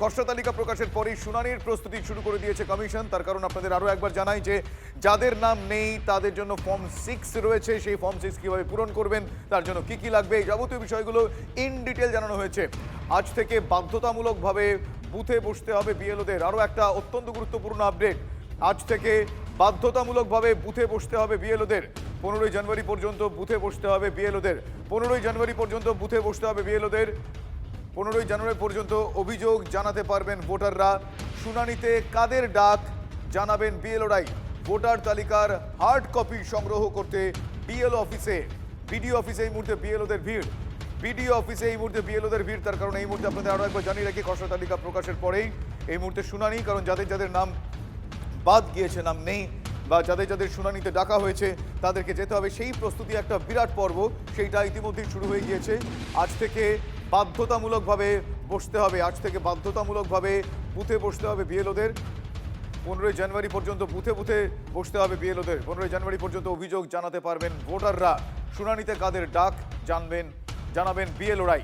খসড়া তালিকা প্রকাশের পরেই শুনানির প্রস্তুতি শুরু করে দিয়েছে কমিশন। তার কারণ আপনাদের আরও একবার জানাই যে যাদের নাম নেই তাদের জন্য ফর্ম 6 রয়েছে। সেই ফর্ম 6 কীভাবে পূরণ করবেন, তার জন্য কি কি লাগবে, এই যাবতীয় বিষয়গুলো ইন ডিটেল জানানো হয়েছে। আজ থেকে বাধ্যতামূলকভাবে বুথে বসতে হবে বিএলওদের। আরও একটা অত্যন্ত গুরুত্বপূর্ণ আপডেট, আজ থেকে বাধ্যতামূলকভাবে বুথে বসতে হবে বিএলওদের। 15ই জানুয়ারি পর্যন্ত বুথে বসতে হবে বিএলওদের। 15ই জানুয়ারি পর্যন্ত বুথে বসতে হবে বিএলওদের। 15ই জানুয়ারি পর্যন্ত অভিযোগ জানাতে পারবেন ভোটাররা। শুনানিতে কাদের ডাক জানাবেন বিএলওরাই। ভোটার তালিকার হার্ড কপি সংগ্রহ করতে বিএলও অফিসে, বিডিও অফিসে এই মুহূর্তে বিএলওদের ভিড়। বিডিও অফিসে এই মুহূর্তে বিএলওদের ভিড়। তার কারণ এই মুহূর্তে আপনাদের আরও একবার জানিয়ে রাখি, খসড়া তালিকা প্রকাশের পরেই এই মুহূর্তে শুনানি। কারণ যাদের যাদের নাম বাদ গিয়েছে, নাম নেই, বা যাদের যাদের শুনানিতে ডাকা হয়েছে তাদেরকে যেতে হবে, সেই প্রস্তুতি একটা বিরাট পর্ব, সেইটা ইতিমধ্যেই শুরু হয়ে গিয়েছে। আজ থেকে বাধ্যতামূলকভাবে বসতে হবে, আজ থেকে বাধ্যতামূলকভাবে বুথে বসতে হবে বিএলওদের। 15ই জানুয়ারি পর্যন্ত বুথে বুথে বসতে হবে বিএলওদের। 15ই জানুয়ারি পর্যন্ত অভিযোগ জানাতে পারবেন ভোটাররা। শুনানিতে কাদের ডাক জানাবেন বিএলওরাই।